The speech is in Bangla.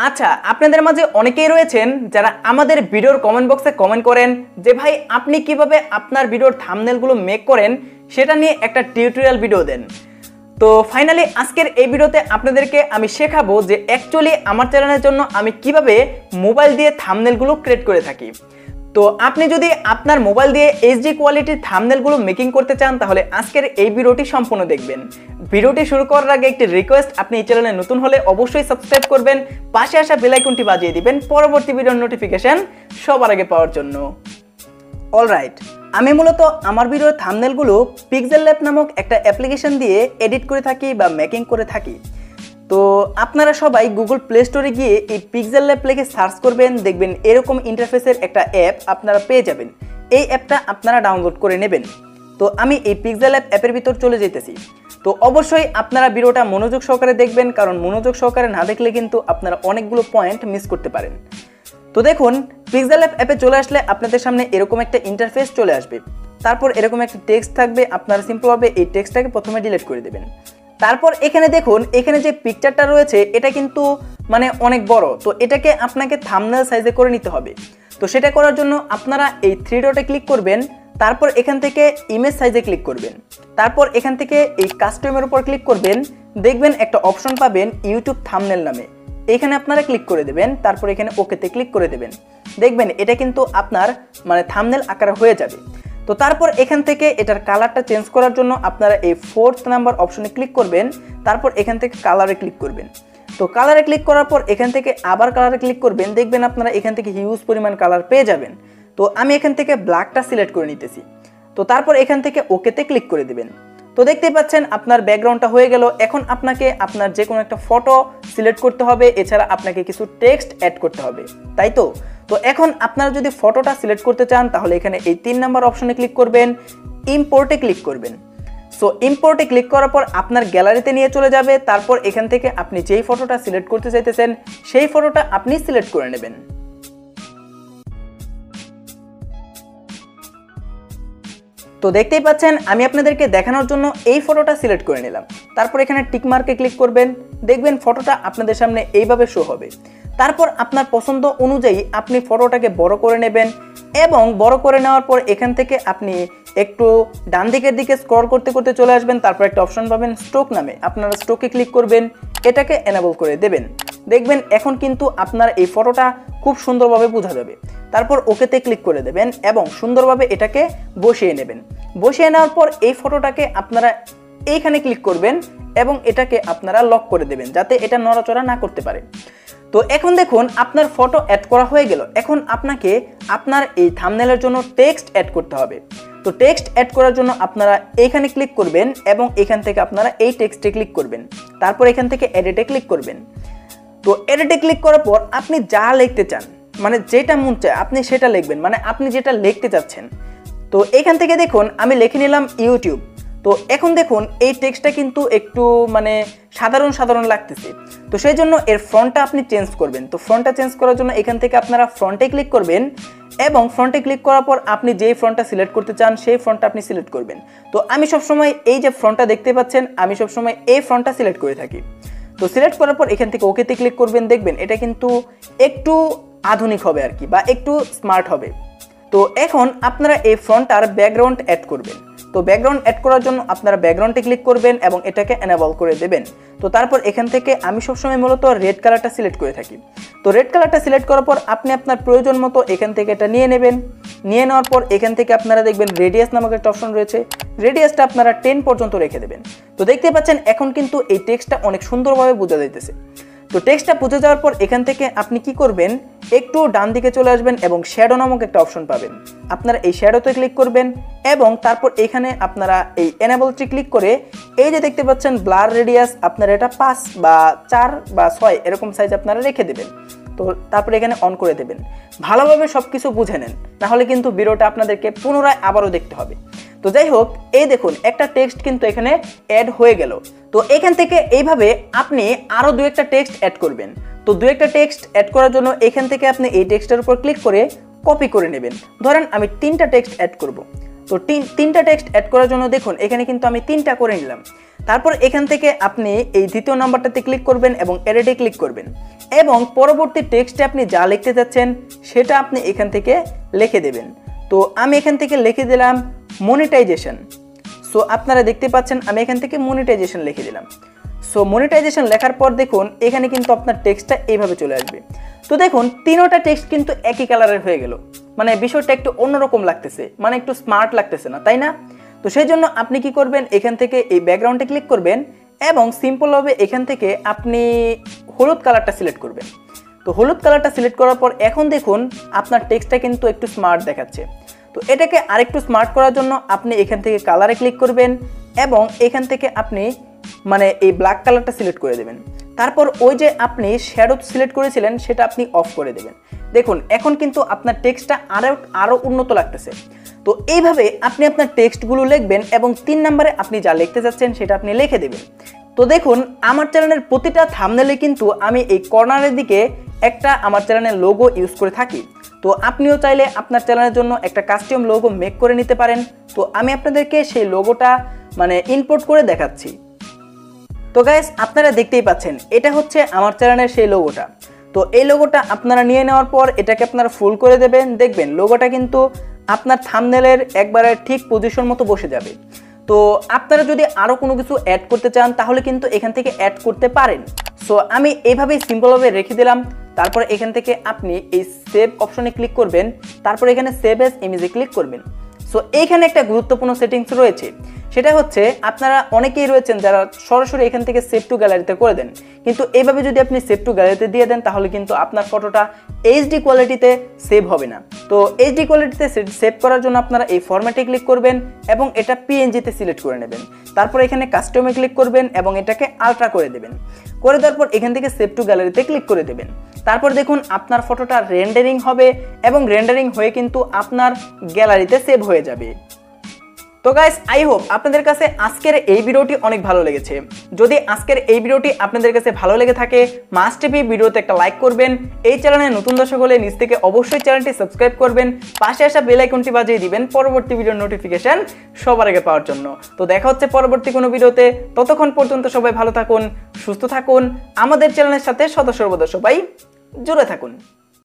আচ্ছা, আপনাদের মাঝে অনেকেই রয়েছেন যারা আমাদের ভিডিওর কমেন্ট বক্সে কমেন্ট করেন যে ভাই আপনি কিভাবে আপনার ভিডিওর থাম্বনেলগুলো মেক করেন সেটা নিয়ে একটা টিউটোরিয়াল ভিডিও দেন। তো ফাইনালি আজকের এই ভিডিওতে আপনাদেরকে আমি শেখাবো যে অ্যাকচুয়ালি আমার চ্যানেলের জন্য আমি কিভাবে মোবাইল দিয়ে থাম্বনেলগুলো ক্রিয়েট করে থাকি। তো আপনি যদি আপনার মোবাইল দিয়ে এইচডি কোয়ালিটির থাম্বনেলগুলো মেকিং করতে চান তাহলে আজকের এই ভিডিওটি সম্পূর্ণ দেখবেন। ভিডিওটি শুরু করার আগে একটি রিকোয়েস্ট, আপনি এই চ্যানেলে নতুন হলে অবশ্যই সাবস্ক্রাইব করবেন, পাশে আসা বেল আইকনটি বাজিয়ে দিবেন পরবর্তী ভিডিওর নোটিফিকেশন সবার আগে পাওয়ার জন্য। অলরাইট, আমি মূলত আমার ভিডিওর থাম্বনেলগুলো পিক্সেল ল্যাব নামক একটা অ্যাপ্লিকেশন দিয়ে এডিট করে থাকি বা মেকিং করে থাকি। তো আপনারা সবাই গুগল প্লে স্টোরে গিয়ে এই পিক্সেল ল্যাব লিখে সার্চ করবেন, দেখবেন এরকম ইন্টারফেসের একটা অ্যাপ আপনারা পেয়ে যাবেন। এই অ্যাপটা আপনারা ডাউনলোড করে নেবেন। তো আমি এই পিক্সেল ল্যাব অ্যাপের ভিতর চলে যেতেছি। তো অবশ্যই আপনারা ভিডিওটা মনোযোগ সহকারে দেখবেন, কারণ মনোযোগ সহকারে না দেখলে কিন্তু আপনারা অনেকগুলো পয়েন্ট মিস করতে পারেন। তো দেখুন, পিক্সেল ল্যাব অ্যাপে চলে আসলে আপনাদের সামনে এরকম একটা ইন্টারফেস চলে আসবে। তারপর এরকম একটা টেক্সট থাকবে, আপনারা সিম্পলভাবে এই টেক্সটটাকে প্রথমে ডিলিট করে দেবেন। তারপর এখানে দেখুন, এখানে যে পিকচারটা রয়েছে এটা কিন্তু মানে অনেক বড়, তো এটাকে আপনাকে থাম্বনেল সাইজে করে নিতে হবে। তো সেটা করার জন্য আপনারা এই থ্রি ডটে ক্লিক করবেন, তারপর এখান থেকে ইমেজ সাইজে ক্লিক করবেন, তারপর এখান থেকে এই কাস্টমের উপর ক্লিক করবেন, দেখবেন একটা অপশন পাবেন ইউটিউব থাম্বনেল নামে, এখানে আপনারা ক্লিক করে দেবেন, তারপর এখানে ওকেতে ক্লিক করে দেবেন। দেখবেন এটা কিন্তু আপনার মানে থাম্বনেল আকারে হয়ে যাবে। তো তারপর এখান থেকে এটার কালারটা চেঞ্জ করার জন্য আপনারা এই 4th নাম্বার অপশনে ক্লিক করবেন, তারপর এখান থেকে কালারে ক্লিক করবেন। তো কালারে ক্লিক করার পর এখান থেকে আবার কালারে ক্লিক করবেন, দেখবেন আপনারা এখান থেকে হিউজ পরিমাণ কালার পেয়ে যাবেন। তো আমি এখান থেকে ব্ল্যাকটা সিলেক্ট করে নিতেছি। তো তারপর এখান থেকে ওকেতে ক্লিক করে দেবেন। তো দেখতেই পাচ্ছেন আপনার ব্যাকগ্রাউন্ডটা হয়ে গেল। এখন আপনাকে আপনার যে কোনো একটা ফটো সিলেক্ট করতে হবে, এছাড়া আপনাকে কিছু টেক্সট অ্যাড করতে হবে, তাই তো? তো এখন আপনারা যদি ফটোটা সিলেক্ট করতে চান তাহলে এখানে এই 3 নাম্বার অপশনে ক্লিক করবেন, ইম্পোর্টে ক্লিক করবেন। সো ইম্পোর্টে ক্লিক করার পর আপনার গ্যালারিতে নিয়ে চলে যাবে। তারপর এখান থেকে আপনি যেই ফটোটা সিলেক্ট করতে চাইতেছেন সেই ফটোটা আপনি সিলেক্ট করে নেবেন। তো দেখতেই পাচ্ছেন আমি আপনাদেরকে দেখানোর জন্য এই ফটোটা সিলেক্ট করে নিলাম। তারপর এখানে টিক মার্কে ক্লিক করবেন, দেখবেন ফটোটা আপনাদের সামনে এইভাবে শো হবে। তারপর আপনার পছন্দ অনুযায়ী আপনি ফটোটাকে বড় করে নেবেন, এবং বড় করে নেওয়ার পর এখান থেকে আপনি একটু ডান দিকের দিকে স্ক্রল করতে করতে চলে আসবেন। তারপর একটা অপশন পাবেন স্ট্রোক নামে, আপনারা স্ট্রোকে ক্লিক করবেন, এটাকে এনেবল করে দেবেন। দেখবেন এখন কিন্তু আপনার এই ফটোটা খুব সুন্দরভাবে বোঝা যাবে। তারপর ওকেতে ক্লিক করে দেবেন এবং সুন্দরভাবে এটাকে বসিয়ে নেবেন। বসিয়ে নেওয়ার পর এই ফটোটাকে আপনারা এইখানে ক্লিক করবেন এবং এটাকে আপনারা লক করে দেবেন যাতে এটা নড়াচড়া না করতে পারে। তো এখন দেখুন আপনার ফটো অ্যাড করা হয়ে গেল। এখন আপনাকে আপনার এই থাম্বনেলের জন্য টেক্সট অ্যাড করতে হবে। তো টেক্সট অ্যাড করার জন্য আপনারা এইখানে ক্লিক করবেন এবং এখান থেকে আপনারা এই টেক্সটে ক্লিক করবেন। তারপর এখান থেকে এডিটে ক্লিক করবেন। তো এডিটে ক্লিক করার পর আপনি যা লিখতে চান, মানে যেটা মন চায় আপনি সেটা লিখবেন, মানে আপনি যেটা লিখতে চাচ্ছেন। তো এখান থেকে দেখুন আমি লিখে নিলাম ইউটিউব। তো এখন দেখুন এই টেক্সটটা কিন্তু একটু মানে সাধারণ লাগতেছে। তো সেই জন্য এর ফন্টটা আপনি চেঞ্জ করবেন। তো ফন্টটা চেঞ্জ করার জন্য এখান থেকে আপনারা ফন্টে ক্লিক করবেন এবং ফন্টে ক্লিক করার পর আপনি যেই ফন্টটা সিলেক্ট করতে চান সেই ফন্টটা আপনি সিলেক্ট করবেন। তো আমি সবসময় এই যে ফন্টটা দেখতে পাচ্ছেন, আমি সবসময় এই ফন্টটা সিলেক্ট করে থাকি। তো সিলেক্ট করার পর এখান থেকে ওকেতে ক্লিক করবেন, দেখবেন এটা কিন্তু একটু আধুনিক হবে আর কি, বা একটু স্মার্ট হবে। তো এখন আপনারা এই ফন্টটার ব্যাকগ্রাউন্ড অ্যাড করবেন। তো ব্যাকগ্রাউন্ড অ্যাড করার জন্য আপনারা ব্যাকগ্রাউন্ডে ক্লিক করবেন এবং এটাকে এনেবল করে দেবেন। তো তারপর এখান থেকে আমি সবসময় মূলত রেড কালারটা সিলেক্ট করে থাকি। তো রেড কালারটা সিলেক্ট করার পর আপনি আপনার প্রয়োজন মতো এখান থেকে এটা নিয়ে নেবেন। নিয়ে নেওয়ার পর এখান থেকে আপনারা দেখবেন রেডিয়াস নামক একটা অপশন রয়েছে, রেডিয়াসটা আপনারা 10 পর্যন্ত রেখে দেবেন। তো দেখতে পাচ্ছেন এখন কিন্তু এই টেক্সটটা অনেক সুন্দরভাবে বোঝা যাইতেছে। তো টেক্সটটা বুঝে যাওয়ার পর এখান থেকে আপনি কি করবেন, একটু ডান দিকে চলে আসবেন এবং শ্যাডো নামক একটা অপশন পাবেন। আপনারা এই শ্যাডোতে ক্লিক করবেন এবং তারপর এখানে আপনারা এই এনেবলটি ক্লিক করে এই যে দেখতে পাচ্ছেন ব্লার রেডিয়াস, আপনারা এটা 5 বা 4 বা 6 এরকম সাইজ আপনারা রেখে দেবেন। তো তারপরে এখানে অন করে দেবেন। ভালোভাবে সব কিছু বুঝে নেন, নাহলে কিন্তু ভিডিওটা আপনাদেরকে পুনরায় আবারও দেখতে হবে। তো যাই হোক, এই দেখুন একটা টেক্সট কিন্তু এখানে অ্যাড হয়ে গেল। তো এখান থেকে এইভাবে আপনি আরও 2-1টা টেক্সট অ্যাড করবেন। তো 2-1টা টেক্সট অ্যাড করার জন্য এখান থেকে আপনি এই টেক্সটের উপর ক্লিক করে কপি করে নেবেন। ধরেন আমি 3টা টেক্সট অ্যাড করব। তো 3টা টেক্সট অ্যাড করার জন্য দেখুন এখানে কিন্তু আমি 3টা করে নিলাম। তারপর এখান থেকে আপনি এই দ্বিতীয় নাম্বারটাতে ক্লিক করবেন এবং এডিটে ক্লিক করবেন এবং পরবর্তী টেক্সটে আপনি যা লিখতে যাচ্ছেন সেটা আপনি এখান থেকে লিখে দেবেন। তো আমি এখান থেকে লিখে দিলাম মনিটাইজেশন। সো আপনারা দেখতে পাচ্ছেন আমি এখান থেকে মনিটাইজেশন লিখে দিলাম। সো মনিটাইজেশন লেখার পর দেখুন এখানে কিন্তু আপনার টেক্সটটা এইভাবে চলে আসবে। তো দেখুন তিনোটা টেক্সট কিন্তু একই কালারের হয়ে গেল, মানে বিষয়টা একটু অন্যরকম লাগতেছে, মানে একটু স্মার্ট লাগতেছে না, তাই না? তো সেই জন্য আপনি কি করবেন, এখান থেকে এই ব্যাকগ্রাউন্ডে ক্লিক করবেন এবং সিম্পলভাবে এখান থেকে আপনি হলুদ কালারটা সিলেক্ট করবেন। তো হলুদ কালারটা সিলেক্ট করার পর এখন দেখুন আপনার টেক্সটটা কিন্তু একটু স্মার্ট দেখাচ্ছে। তো এটাকে আরেকটু স্মার্ট করার জন্য আপনি এখান থেকে কালারে ক্লিক করবেন এবং এখান থেকে আপনি মানে এই ব্ল্যাক কালারটা সিলেক্ট করে দেবেন। তারপর ওই যে আপনি শ্যাডো সিলেক্ট করেছিলেন সেটা আপনি অফ করে দেবেন। দেখুন এখন কিন্তু আপনার টেক্সটটা আরও উন্নত লাগতেছে। তো এইভাবে আপনি আপনার টেক্সটগুলো লিখবেন এবং 3 নম্বরে আপনি যা লিখতে যাচ্ছেন সেটা আপনি লিখে দেবেন। তো দেখুন আমার চ্যানেলের প্রতিটা থাম্বনেলে কিন্তু আমি এই কর্নারের দিকে একটা আমার চ্যানেলের লোগো ইউজ করে থাকি। তো আপনিও চাইলে আপনার চ্যানেলের জন্য একটা কাস্টম লোগো মেক করে নিতে পারেন। তো আমি আপনাদেরকে সেই লোগোটা মানে ইম্পোর্ট করে দেখাচ্ছি। তো গাইস আপনারা দেখতেই পাচ্ছেন এটা হচ্ছে আমার চ্যানেলের সেই লোগোটা। তো এই লোগোটা আপনারা নিয়ে নেওয়ার পর এটাকে আপনারা ফুল করে দেবেন, দেখবেন লোগোটা কিন্তু আপনার থাম্বনেলের একবারে ঠিক পজিশন মতো বসে যাবে। তো আপনারা যদি আরও কোনো কিছু অ্যাড করতে চান তাহলে কিন্তু এখান থেকে অ্যাড করতে পারেন। সো আমি এইভাবেই সিম্পলভাবে রেখে দিলাম। তারপর এখান থেকে আপনি এই সেভ অপশনে ক্লিক করবেন, তারপর এখানে সেভ এজ ইমেজে ক্লিক করবেন। সো এইখানে একটা গুরুত্বপূর্ণ সেটিংস রয়েছে, সেটা হচ্ছে আপনারা অনেকেই রয়েছেন যারা সরাসরি এখান থেকে সেভ টু গ্যালারিতে করে দেন, কিন্তু এইভাবে যদি আপনি সেভ টু গ্যালারিতে দিয়ে দেন তাহলে কিন্তু আপনার ফটোটা এইচডি কোয়ালিটিতে সেভ হবে না। তো এইচডি কোয়ালিটিতে সেভ করার জন্য আপনারা এই ফরম্যাটে ক্লিক করবেন এবং এটা পিএনজিতে সিলেক্ট করে নেবেন। তারপর এখানে কাস্টমে ক্লিক করবেন এবং এটাকে আলট্রা করে দেবেন। করে দেওয়ার পর এখান থেকে সেভ টু গ্যালারিতে ক্লিক করে দেবেন। তারপর দেখুন আপনার ফটোটা রেন্ডারিং হবে এবং রেন্ডারিং হয়ে কিন্তু আপনার গ্যালারিতে সেভ হয়ে যাবে। তো গাইস আই হোপ আপনাদের কাছে আজকের এই ভিডিওটি অনেক ভালো লেগেছে। যদি আজকের এই ভিডিওটি আপনাদের কাছে ভালো লেগে থাকে মাস্ট বি ভিডিওতে একটা লাইক করবেন। এই চ্যানেলে নতুন দর্শক হলে নিচ থেকে অবশ্যই চ্যানেলটি সাবস্ক্রাইব করবেন, পাশে আসা বেল আইকনটি বাজিয়ে দিবেন পরবর্তী ভিডিওর নোটিফিকেশন সবার আগে পাওয়ার জন্য। তো দেখা হচ্ছে পরবর্তী কোনো ভিডিওতে, ততক্ষণ পর্যন্ত সবাই ভালো থাকুন, সুস্থ থাকুন, আমাদের চ্যানেলের সাথে সদস্য সবাই জুড়ে থাকুন।